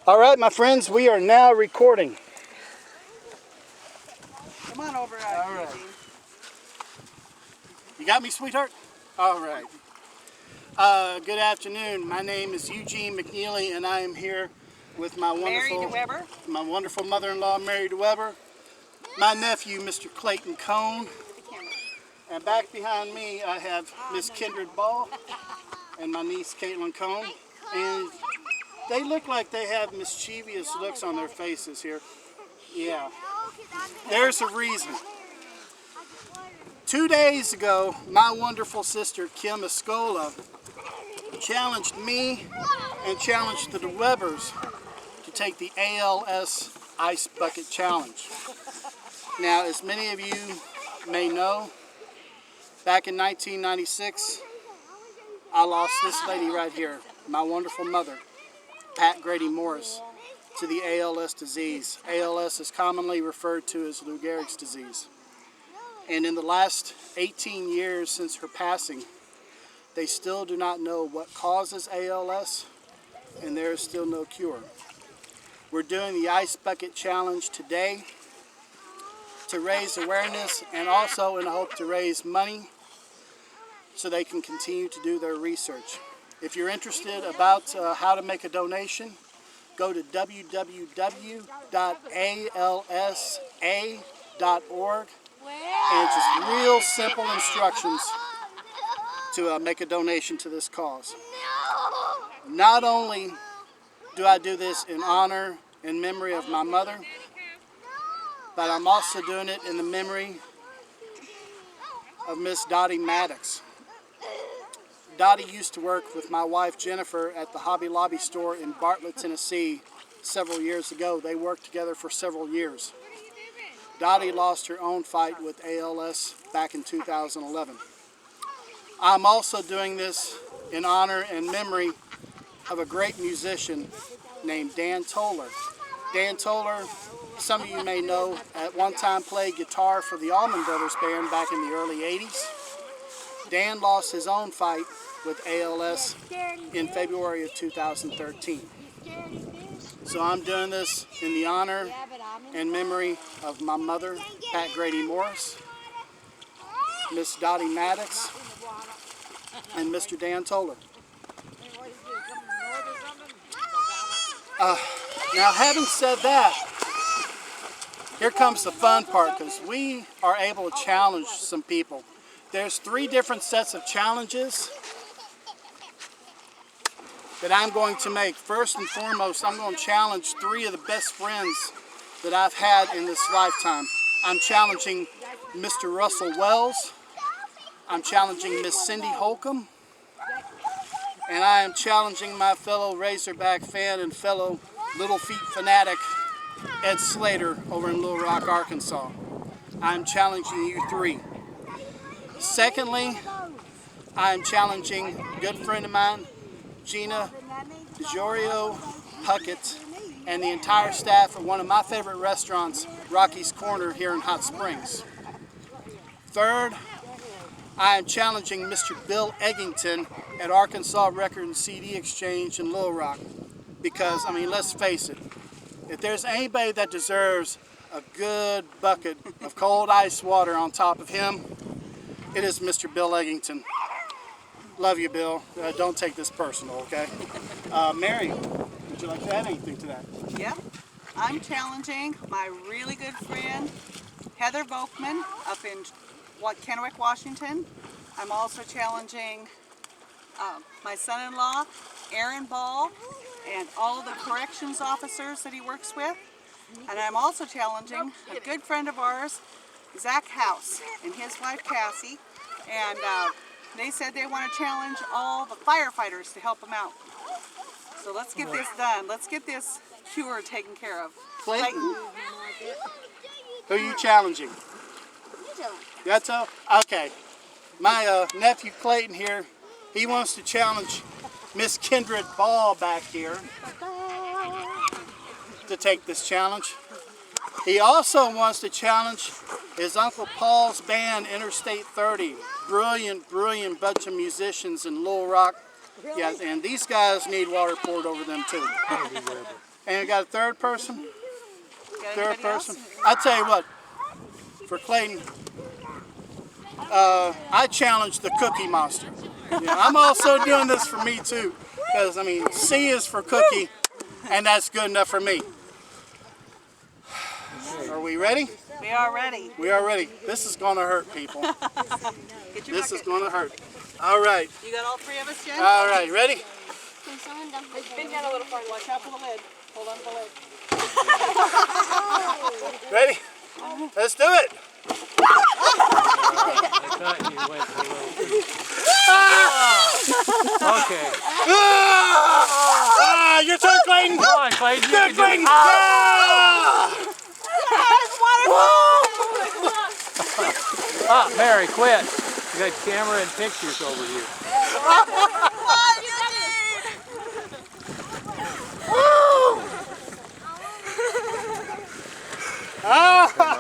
All right, my friends, we are now recording. Come on over, All right. Eugene. You got me, sweetheart? All right. Good afternoon. My name is Eugene McNeely, and I am here with my wonderful mother-in-law, Mary DeWeber, my nephew, Mr. Clayton Cone, and back behind me I have Miss Kindred Ball and my niece, Caitlin Cone, and they look like they have mischievous looks on their faces here. Yeah, there's a reason. 2 days ago, my wonderful sister, Kim Escola, challenged me and challenged the DeWebers to take the ALS Ice Bucket Challenge. Now, as many of you may know, back in 1996, I lost this lady right here, my wonderful mother, Pat Grady Morris, to the ALS disease. ALS is commonly referred to as Lou Gehrig's disease. And in the last 18 years since her passing, they still do not know what causes ALS, and there is still no cure. We're doing the Ice Bucket Challenge today to raise awareness and also in the hope to raise money so they can continue to do their research. If you're interested about how to make a donation, go to www.alsa.org, and just real simple instructions to make a donation to this cause. Not only do I do this in honor and memory of my mother, but I'm also doing it in the memory of Miss Dottie Maddox. Dottie used to work with my wife Jennifer at the Hobby Lobby store in Bartlett, Tennessee several years ago. They worked together for several years. Dottie lost her own fight with ALS back in 2011. I'm also doing this in honor and memory of a great musician named Dan Toller. Dan Toller, some of you may know, at one time played guitar for the Allman Brothers Band back in the early 80s. Dan lost his own fight with ALS in February of 2013. So I'm doing this in the honor and memory of my mother, Pat Grady Morris, Miss Dottie Maddox, and Mr. Dan Toller. Now, having said that, here comes the fun part, because we are able to challenge some people. There's 3 different sets of challenges that I'm going to make. First and foremost, I'm going to challenge 3 of the best friends that I've had in this lifetime. I'm challenging Mr. Russell Wells, I'm challenging Miss Cindy Holcomb, and I am challenging my fellow Razorback fan and fellow Little Feet fanatic, Ed Slater, over in Little Rock, Arkansas. I'm challenging you 3. Secondly, I'm challenging a good friend of mine, Gina DiGiorio Puckett, and the entire staff of one of my favorite restaurants, Rocky's Corner, here in Hot Springs. Third, I am challenging Mr. Bill Eggington at Arkansas Record and CD Exchange in Little Rock. Because, I mean, let's face it, if there's anybody that deserves a good bucket of cold ice water on top of him, it is Mr. Bill Eggington. Love you, Bill. Don't take this personal, okay? Mary, would you like to add anything to that? Yep. I'm challenging my really good friend, Heather Volkman, up in Kennewick, Washington. I'm also challenging my son-in-law, Aaron Ball, and all of the corrections officers that he works with. And I'm also challenging a good friend of ours, Zach House, and his wife Cassie. And they said they want to challenge all the firefighters to help them out. So let's get this done. Let's get this cure taken care of. Clayton? Who are you challenging? Yato? Okay. My nephew Clayton here, he wants to challenge Miss Kindred Ball back here to take this challenge. He also wants to challenge his Uncle Paul's band, Interstate 30. Brilliant bunch of musicians in Little Rock. Yeah, and these guys need water poured over them too. And you got a third person? Got Third anybody else? person? I tell you what, for Clayton, I challenge the Cookie Monster. Yeah, I'm also doing this for me too, because I mean, C is for cookie, and that's good enough for me. Are we ready? We are ready. We are ready. This is going to hurt, people. Get your This is bucket. going to hurt. All right. You got all three of us, Jen? All right. Ready? Bend down a little farther. Watch out for the lid. Hold on to the lid. Ready? Let's do it. I thought you went a little. Okay. Your turn, Clayton. Come on, Clayton. You Good, can do Clayton. it. Mary, quit. You got camera and pictures over here. Ah!